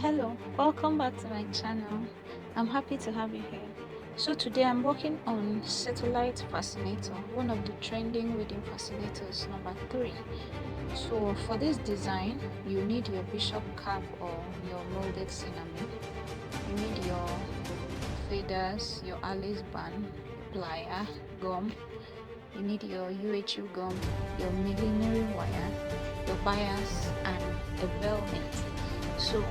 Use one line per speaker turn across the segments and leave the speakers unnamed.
Hello, welcome back to my channel. I'm happy to have you here. So today I'm working on satellite fascinator, one of the trending wedding fascinators number 3. So for this design, you need your bishop cap or your molded cinnamon. You need your feathers, your Alice band, plier, gum. You need your UHU gum, your millinery wire, your bias, and a velvet. So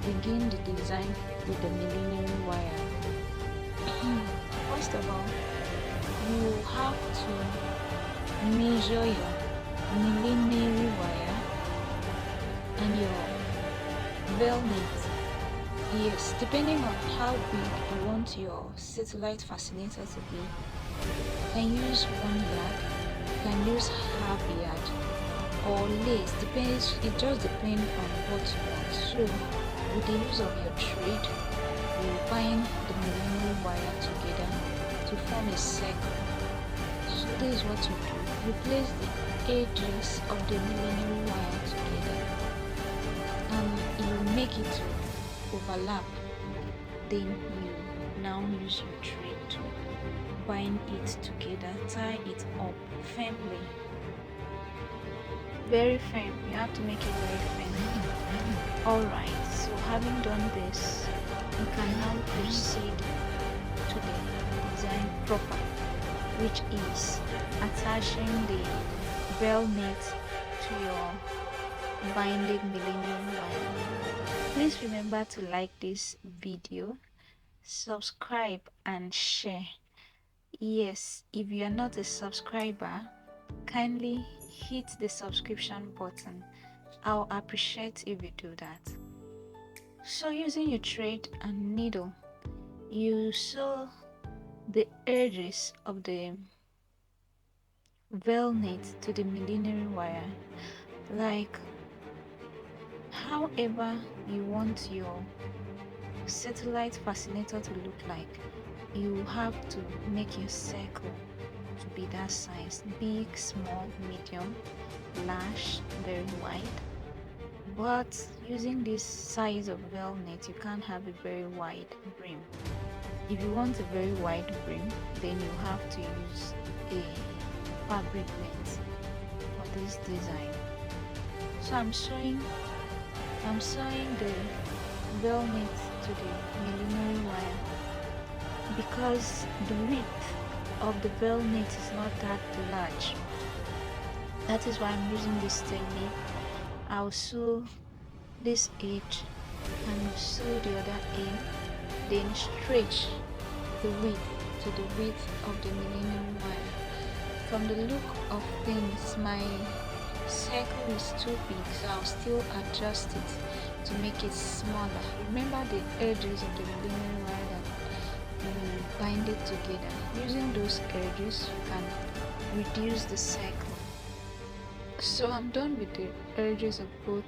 we begin the design with the millinery wire. First of all, you have to measure your millinery wire and your velvet. Yes, depending on how big you want your satellite fascinator to be, you can use 1 yard, you can use half yard or less. Depends. It just depends on what you want. So, with the use of your thread, you bind the millimeter wire together to form a circle. So this is what you do. You place the edges of the millimeter wire together, and you make it to overlap. Then you now use your thread to bind it together, tie it up firmly, very firm. You have to make it very firm. Alright, so having done this, you can now proceed to the design proper, which is attaching the velvet to your binding millennium wire. Please remember to like this video, subscribe and share. Yes, if you are not a subscriber, kindly hit the subscription button. I'll appreciate if you do that. So using your thread and needle, you sew the edges of the velvet to the millinery wire, like however you want your satellite fascinator to look like. You have to make your circle to be that size: big, small, medium, large, very wide. But using this size of velvet, you can't have a very wide brim. If you want a very wide brim, then you have to use a fabric length for this design. So I'm sewing the velvet to the millimeter wire because the width of the velvet is not that large. That is why I'm using this technique. I'll sew this edge and sew the other end, then stretch the width to the width of the millimeter wire. From the look of things, my circle is too big, so I'll still adjust it to make it smaller. Remember the edges of the millimeter wire that you bind it together. Using those edges, you can reduce the circle. So I'm done with the edges of both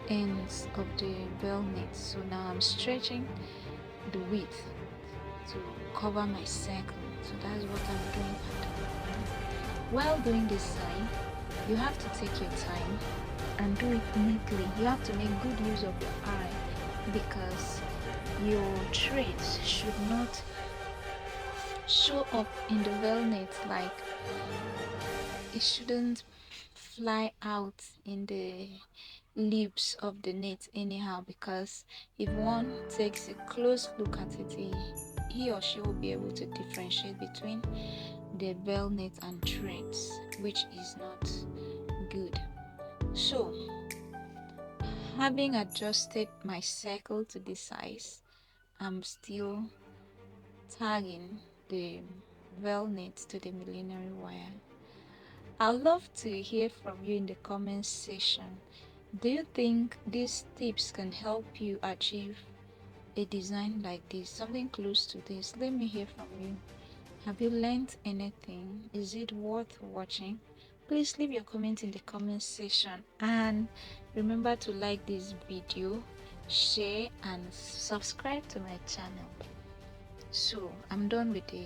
ends of the velvet. So now I'm stretching the width to cover my circle. So that's what I'm doing at the moment. While doing this sign, you have to take your time and do it neatly. You have to make good use of your eye because your threads should not show up in the velvet, like it shouldn't fly out in the leaves of the net anyhow, because if one takes a close look at it, he or she will be able to differentiate between the velvet and threads, which is not good. So having adjusted my circle to this size, I'm still tagging the velvet to the millinery wire. I'd love to hear from you in the comments section. Do you think these tips can help you achieve a design like this, something close to this? Let me hear from you. Have you learned anything? Is it worth watching? Please leave your comment in the comment section, and remember to like this video, share and subscribe to my channel. So I'm done with the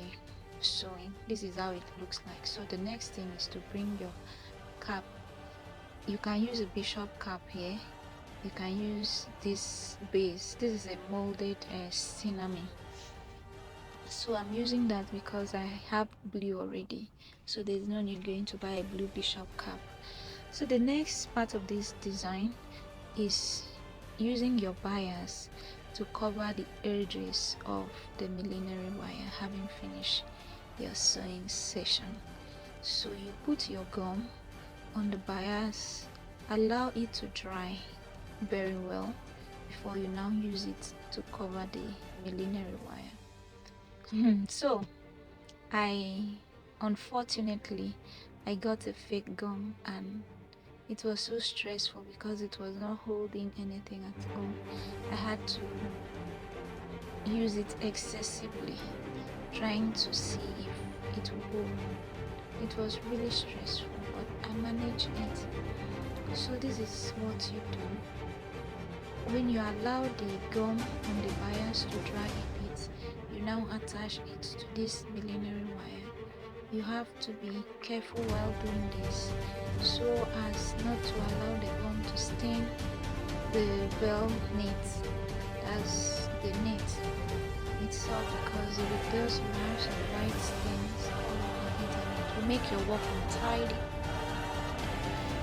sewing. This is how it looks like. So the next thing is to bring your cap. You can use a bishop cap here, you can use this base. This is a molded cinnamon, so I'm using that because I have blue already, so there's no need going to buy a blue bishop cap. So the next part of this design is using your bias to cover the edges of the millinery wire having finished your sewing session. So you put your gum on the bias, allow it to dry very well before you now use it to cover the millinery wire. So I unfortunately I got a fake gum, and it was so stressful because it was not holding anything at all. I had to use it excessively, trying to see if it would hold. It was really stressful, but I managed it. So this is what you do. When you allow the gum on the bias to dry a bit, you now attach it to this millinery wire. You have to be careful while doing this, so as not to allow the gum to stain the veil knit, as the knit itself, because if it does, you have some white stains all over it and it will make your work untidy.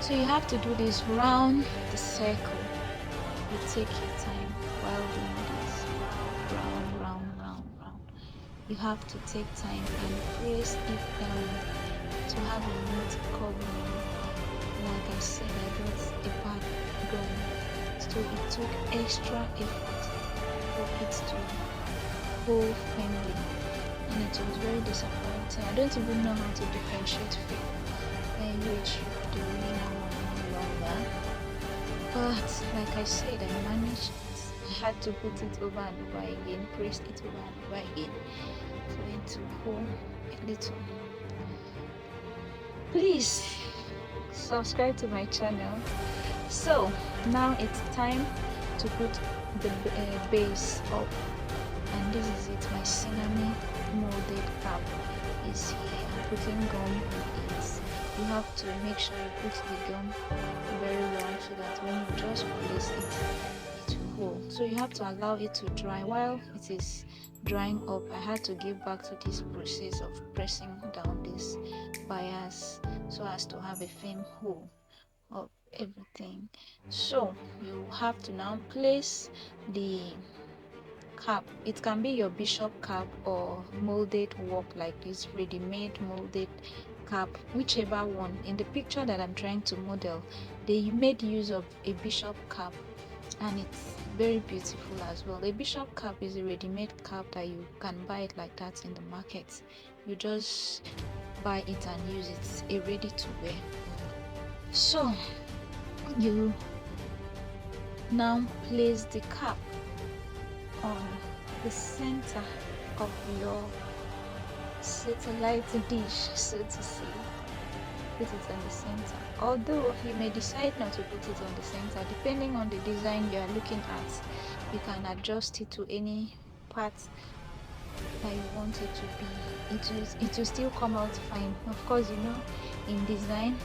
So you have to do this round the circle. You take your time while doing this. Round, round, round, round. You have to take time and press it down to have a neat covering. Like I said, I got a bad gum, so it took extra effort for it to hold firmly, and it was very disappointing. I don't even know how to differentiate fake which do really now no longer. But like I said, I managed it. I had to put it over and over again, press it over and over again for it to hold a little. Please subscribe to my channel. So now it's time to put the base up, and this is it. My cinnamon molded cap is here. I'm putting gum on it. You have to make sure you put the gum very well so that when you just place it, it will hold. So you have to allow it to dry. While it is drying up, I had to give back to this process of pressing down this bias so as to have a firm hold of everything. So you have to now place the cap. It can be your bishop cap or molded work like this, ready-made molded cap, whichever one. In the picture that I'm trying to model, they made use of a bishop cap, and it's very beautiful as well. A bishop cap is a ready-made cap that you can buy it like that in the market. You just buy it and use it. It's a ready to wear. So you now place the cap on the center of your satellite dish, so to say. Put it on the center. Although you may decide not to put it on the center, depending on the design you are looking at, you can adjust it to any part that you want it to be. It will still come out fine. Of course, you know, in design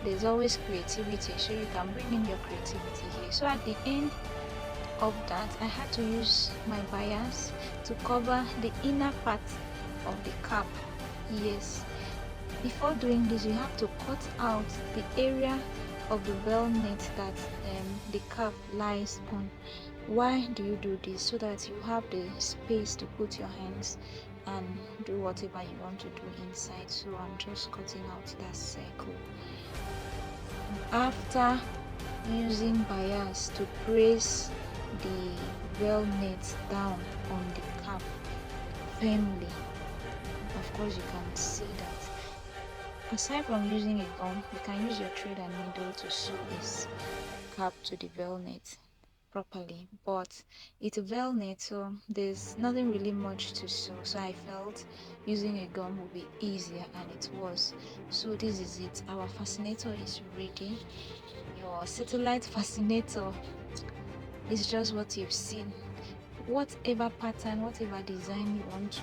there's always creativity, so you can bring in your creativity here. So at the end of that, I had to use my bias to cover the inner part of the cap. Yes, before doing this, you have to cut out the area of the velvet that the cap lies on. Why do you do this? So that you have the space to put your hands and do whatever you want to do inside. So I'm just cutting out that circle. After using bias to press the velvet down on the cap firmly, of course you can see that. Aside from using a gum, you can use your thread and needle to sew this cap to the velvet properly, but it's a velvet, so there's nothing really much to sew, so I felt using a gum would be easier, and it was. So this is it. Our fascinator is ready. Your satellite fascinator is just what you've seen. Whatever pattern, whatever design you want to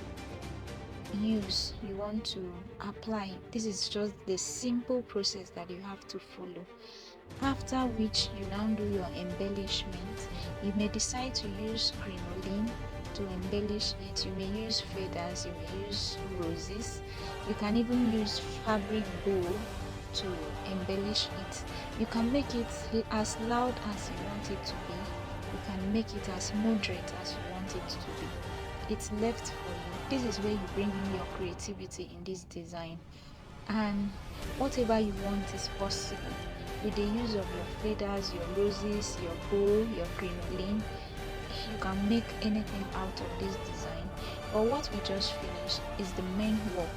use, you want to apply, this is just the simple process that you have to follow. After which you now do your embellishment. You may decide to use crinoline to embellish it. You may use feathers, you may use roses. You can even use fabric bow to embellish it. You can make it as loud as you want it to be. You can make it as moderate as you want it to be. It's left for you. This is where you bring in your creativity in this design. And whatever you want is possible with the use of your feathers, your roses, your bow, your crinoline. You can make anything out of this design. But what we just finished is the main work,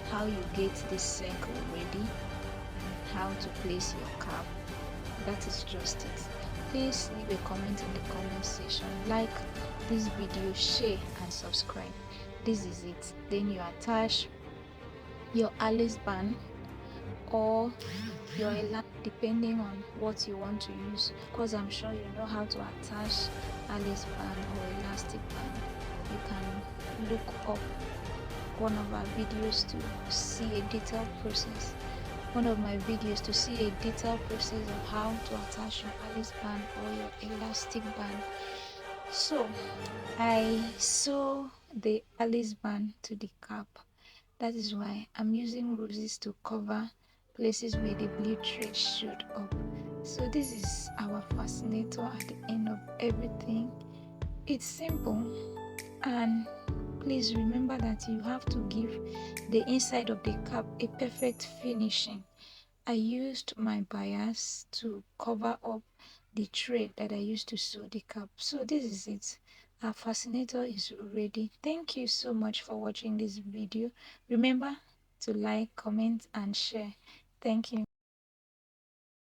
how you get this circle ready and how to place your cap. That is just it. Please leave a comment in the comment section, like this video, share and subscribe. This is it. Then you attach your Alice band or your elastic, depending on what you want to use. Of course, I'm sure you know how to attach Alice band or elastic band. You can look up one of our videos to see a detailed process. One of my videos to see a detailed process of how to attach your Alice band or your elastic band. So I sew the Alice band to the cap. That is why I'm using roses to cover places where the blue thread showed up. So this is our fascinator at the end of everything. It's simple, and please remember that you have to give the inside of the cap a perfect finishing. I used my bias to cover up the thread that I used to sew the cap. So this is it. Our fascinator is ready. Thank you so much for watching this video. Remember to like, comment and share. Thank you.